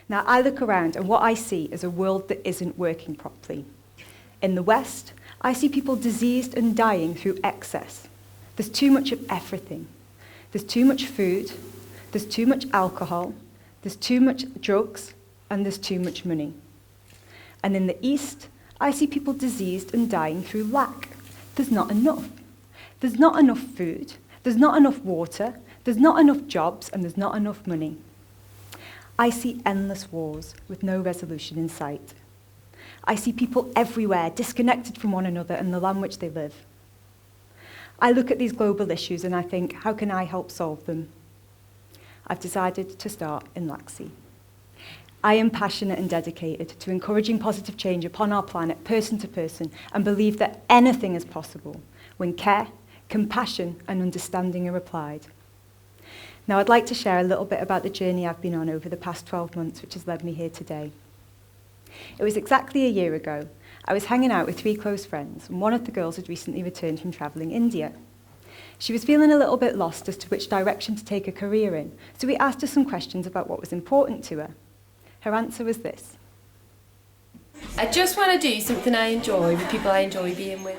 Now, I look around and what I see is a world that isn't working properly. In the West, I see people diseased and dying through excess. There's too much of everything. There's too much food, there's too much alcohol, there's too much drugs, and there's too much money. And in the East, I see people diseased and dying through lack. There's not enough. There's not enough food, there's not enough water, there's not enough jobs, and there's not enough money. I see endless wars with no resolution in sight. I see people everywhere disconnected from one another and the land which they live. I look at these global issues and I think, how can I help solve them? I've decided to start in Laxey. I am passionate and dedicated to encouraging positive change upon our planet, person to person, and believe that anything is possible when care, compassion, and understanding are applied. Now, I'd like to share a little bit about the journey I've been on over the past 12 months, which has led me here today. It was exactly a year ago. I was hanging out with 3 close friends, and one of the girls had recently returned from travelling India. She was feeling a little bit lost as to which direction to take a career in, so we asked her some questions about what was important to her. Her answer was this. I just want to do something I enjoy with people I enjoy being with.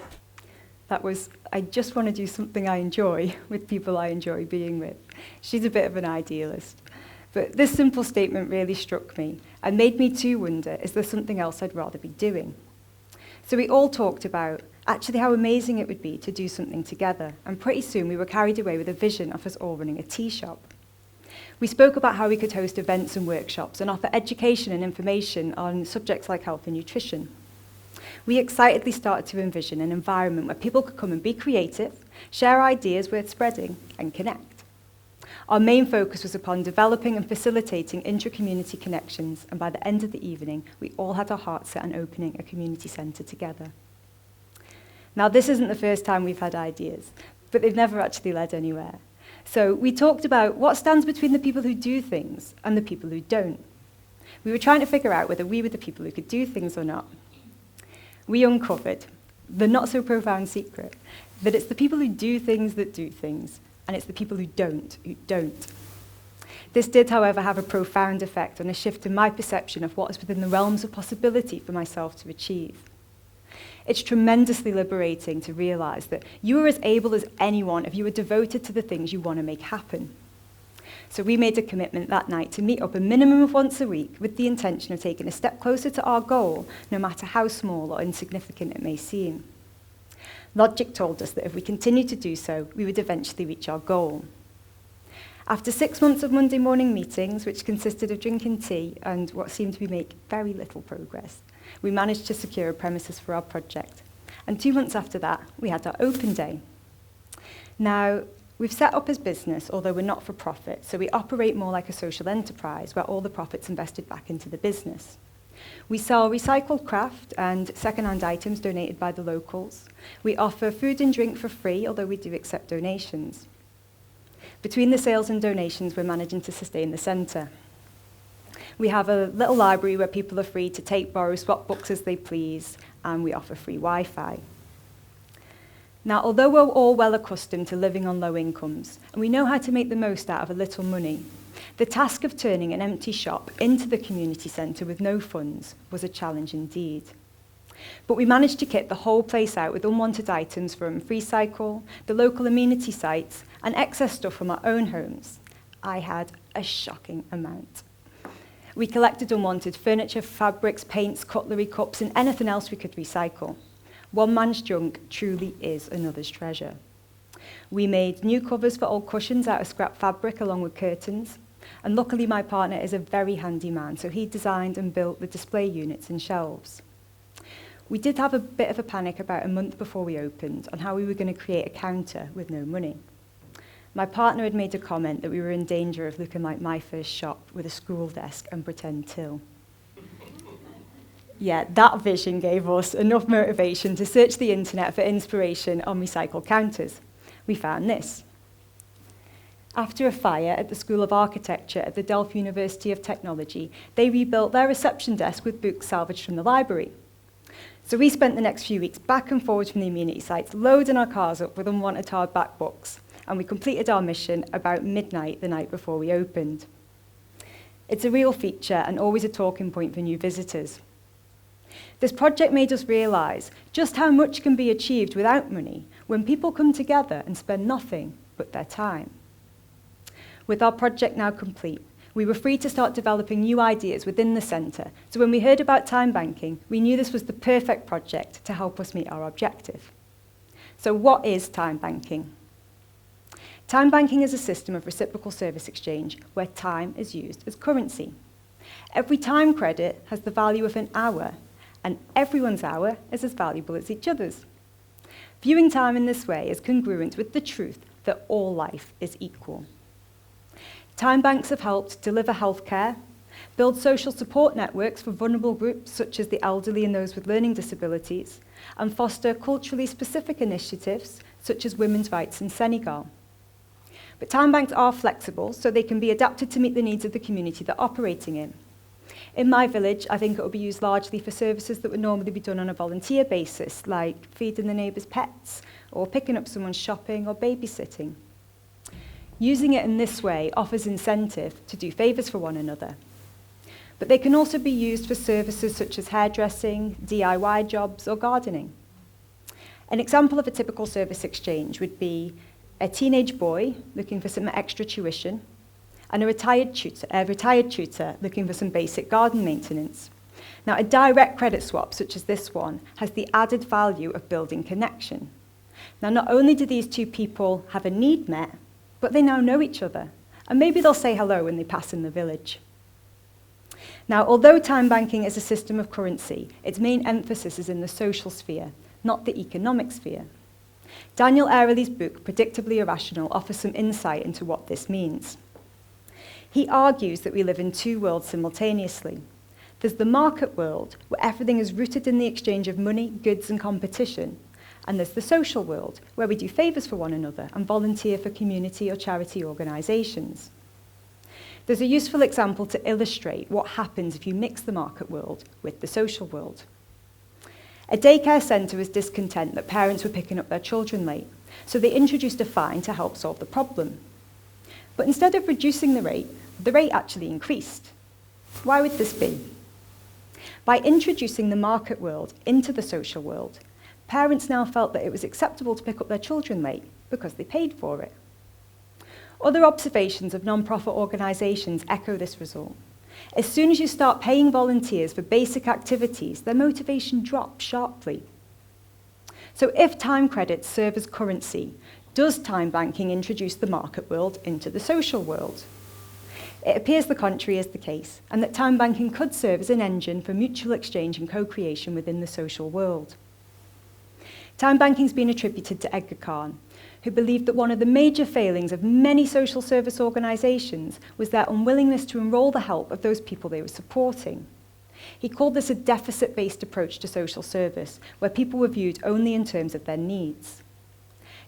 That was, I just want to do something I enjoy with people I enjoy being with. She's a bit of an idealist. But this simple statement really struck me and made me too wonder, is there something else I'd rather be doing? So we all talked about actually how amazing it would be to do something together, and pretty soon we were carried away with a vision of us all running a tea shop. We spoke about how we could host events and workshops and offer education and information on subjects like health and nutrition. We excitedly started to envision an environment where people could come and be creative, share ideas worth spreading, and connect. Our main focus was upon developing and facilitating intra-community connections, and by the end of the evening, we all had our hearts set on opening a community centre together. Now, this isn't the first time we've had ideas, but they've never actually led anywhere. So we talked about what stands between the people who do things and the people who don't. We were trying to figure out whether we were the people who could do things or not. We uncovered the not-so-profound secret that it's the people who do things that do things, and it's the people who don't. This did, however, have a profound effect on a shift in my perception of what is within the realms of possibility for myself to achieve. It's tremendously liberating to realise that you are as able as anyone if you are devoted to the things you want to make happen. So we made a commitment that night to meet up a minimum of once a week with the intention of taking a step closer to our goal, no matter how small or insignificant it may seem. Logic told us that if we continued to do so, we would eventually reach our goal. After 6 months of Monday morning meetings, which consisted of drinking tea and what seemed to be making very little progress, we managed to secure a premises for our project. And 2 months after that, we had our open day. Now, we've set up as business, although we're not for profit, so we operate more like a social enterprise where all the profits invested back into the business. We sell recycled craft and second-hand items donated by the locals. We offer food and drink for free, although we do accept donations. Between the sales and donations, we're managing to sustain the centre. We have a little library where people are free to take, borrow, swap books as they please, and we offer free Wi-Fi. Now, although we're all well accustomed to living on low incomes, and we know how to make the most out of a little money, the task of turning an empty shop into the community centre with no funds was a challenge indeed. But we managed to kit the whole place out with unwanted items from Freecycle, the local amenity sites, and excess stuff from our own homes. I had a shocking amount. We collected unwanted furniture, fabrics, paints, cutlery, cups, and anything else we could recycle. One man's junk truly is another's treasure. We made new covers for old cushions out of scrap fabric along with curtains, and luckily my partner is a very handy man, so he designed and built the display units and shelves. We did have a bit of a panic about a month before we opened on how we were going to create a counter with no money. My partner had made a comment that we were in danger of looking like my first shop with a school desk and pretend till. Yeah, that vision gave us enough motivation to search the internet for inspiration on recycled counters. We found this. After a fire at the School of Architecture at the Delft University of Technology, they rebuilt their reception desk with books salvaged from the library. So we spent the next few weeks back and forwards from the amenity sites, loading our cars up with unwanted hardback books, and we completed our mission about midnight the night before we opened. It's a real feature and always a talking point for new visitors. This project made us realise just how much can be achieved without money when people come together and spend nothing but their time. With our project now complete, we were free to start developing new ideas within the centre, so when we heard about time banking, we knew this was the perfect project to help us meet our objective. So what is time banking? Time banking is a system of reciprocal service exchange where time is used as currency. Every time credit has the value of an hour, and everyone's hour is as valuable as each other's. Viewing time in this way is congruent with the truth that all life is equal. Time banks have helped deliver healthcare, build social support networks for vulnerable groups such as the elderly and those with learning disabilities, and foster culturally specific initiatives such as women's rights in Senegal. But time banks are flexible, so they can be adapted to meet the needs of the community they're operating in. In my village, I think it will be used largely for services that would normally be done on a volunteer basis, like feeding the neighbours' pets, or picking up someone's shopping or babysitting. Using it in this way offers incentive to do favours for one another. But they can also be used for services such as hairdressing, DIY jobs, or gardening. An example of a typical service exchange would be a teenage boy looking for some extra tuition, and a retired tutor looking for some basic garden maintenance. Now, a direct credit swap, such as this one, has the added value of building connection. Now, not only do these two people have a need met, but they now know each other, and maybe they'll say hello when they pass in the village. Now, although time banking is a system of currency, its main emphasis is in the social sphere, not the economic sphere. Daniel Airley's book, Predictably Irrational, offers some insight into what this means. He argues that we live in two worlds simultaneously. There's the market world, where everything is rooted in the exchange of money, goods, and competition. And there's the social world, where we do favours for one another and volunteer for community or charity organisations. There's a useful example to illustrate what happens if you mix the market world with the social world. A daycare centre was discontent that parents were picking up their children late, so they introduced a fine to help solve the problem. But instead of reducing the rate actually increased. Why would this be? By introducing the market world into the social world, parents now felt that it was acceptable to pick up their children late because they paid for it. Other observations of non-profit organisations echo this result. As soon as you start paying volunteers for basic activities, their motivation drops sharply. So if time credits serve as currency, does time banking introduce the market world into the social world? It appears the contrary is the case, and that time banking could serve as an engine for mutual exchange and co-creation within the social world. Time banking has been attributed to Edgar Kahn, who believed that one of the major failings of many social service organisations was their unwillingness to enrol the help of those people they were supporting. He called this a deficit-based approach to social service, where people were viewed only in terms of their needs.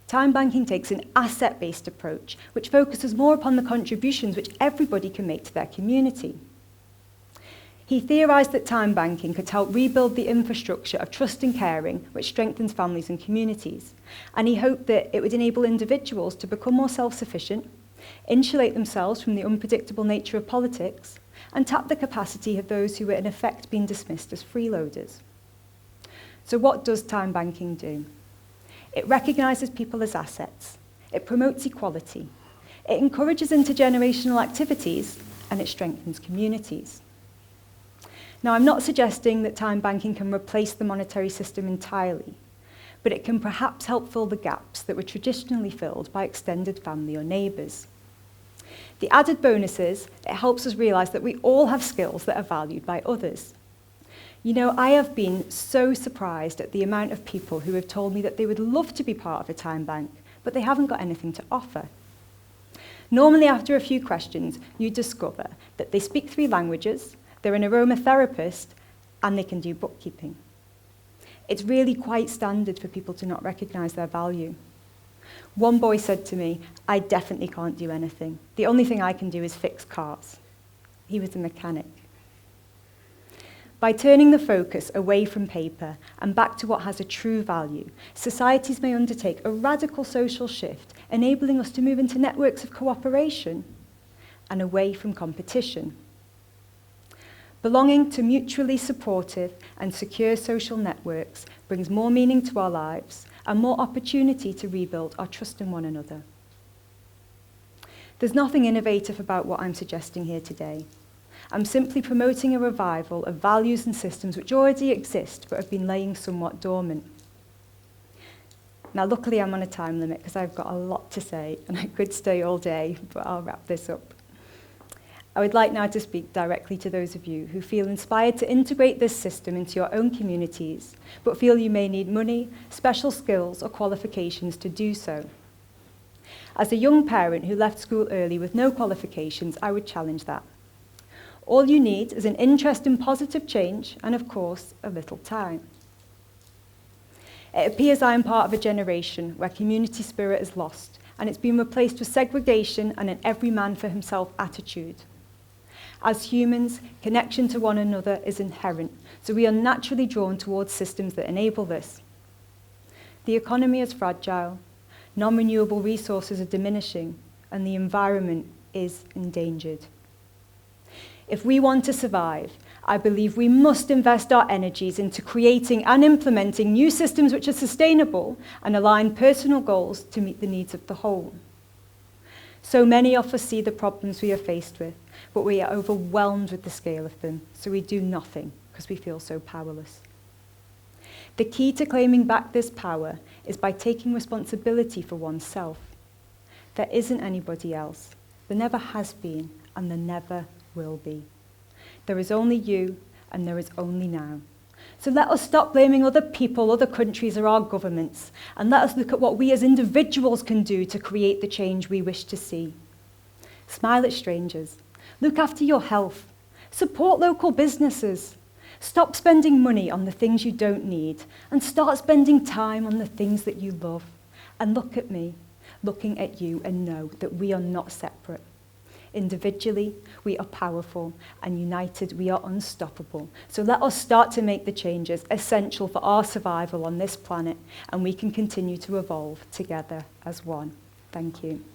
Time banking takes an asset-based approach, which focuses more upon the contributions which everybody can make to their community. He theorised that time banking could help rebuild the infrastructure of trust and caring, which strengthens families and communities. And he hoped that it would enable individuals to become more self-sufficient, insulate themselves from the unpredictable nature of politics, and tap the capacity of those who were in effect being dismissed as freeloaders. So what does time banking do? It recognises people as assets. It promotes equality. It encourages intergenerational activities, and it strengthens communities. Now, I'm not suggesting that time banking can replace the monetary system entirely, but it can perhaps help fill the gaps that were traditionally filled by extended family or neighbours. The added bonus is it helps us realise that we all have skills that are valued by others. You know, I have been so surprised at the amount of people who have told me that they would love to be part of a time bank, but they haven't got anything to offer. Normally, after a few questions, you discover that they speak 3 languages, they're an aromatherapist, and they can do bookkeeping. It's really quite standard for people to not recognise their value. One boy said to me, "I definitely can't do anything. The only thing I can do is fix cars." He was a mechanic. By turning the focus away from paper and back to what has a true value, societies may undertake a radical social shift, enabling us to move into networks of cooperation and away from competition. Belonging to mutually supportive and secure social networks brings more meaning to our lives and more opportunity to rebuild our trust in one another. There's nothing innovative about what I'm suggesting here today. I'm simply promoting a revival of values and systems which already exist but have been laying somewhat dormant. Now, luckily, I'm on a time limit because I've got a lot to say and I could stay all day, but I'll wrap this up. I would like now to speak directly to those of you who feel inspired to integrate this system into your own communities, but feel you may need money, special skills, or qualifications to do so. As a young parent who left school early with no qualifications, I would challenge that. All you need is an interest in positive change and, of course, a little time. It appears I am part of a generation where community spirit is lost, and it's been replaced with segregation and an every man for himself attitude. As humans, connection to one another is inherent, so we are naturally drawn towards systems that enable this. The economy is fragile, non-renewable resources are diminishing, and the environment is endangered. If we want to survive, I believe we must invest our energies into creating and implementing new systems which are sustainable and align personal goals to meet the needs of the whole. So many of us see the problems we are faced with, but we are overwhelmed with the scale of them, so we do nothing because we feel so powerless. The key to claiming back this power is by taking responsibility for oneself. There isn't anybody else. There never has been, and there never will be. There is only you, and there is only now. So let us stop blaming other people, other countries, or our governments, and let us look at what we as individuals can do to create the change we wish to see. Smile at strangers. Look after your health. Support local businesses. Stop spending money on the things you don't need, and start spending time on the things that you love. And look at me, looking at you, and know that we are not separate. Individually, we are powerful, and united, we are unstoppable. So let us start to make the changes essential for our survival on this planet, and we can continue to evolve together as one. Thank you.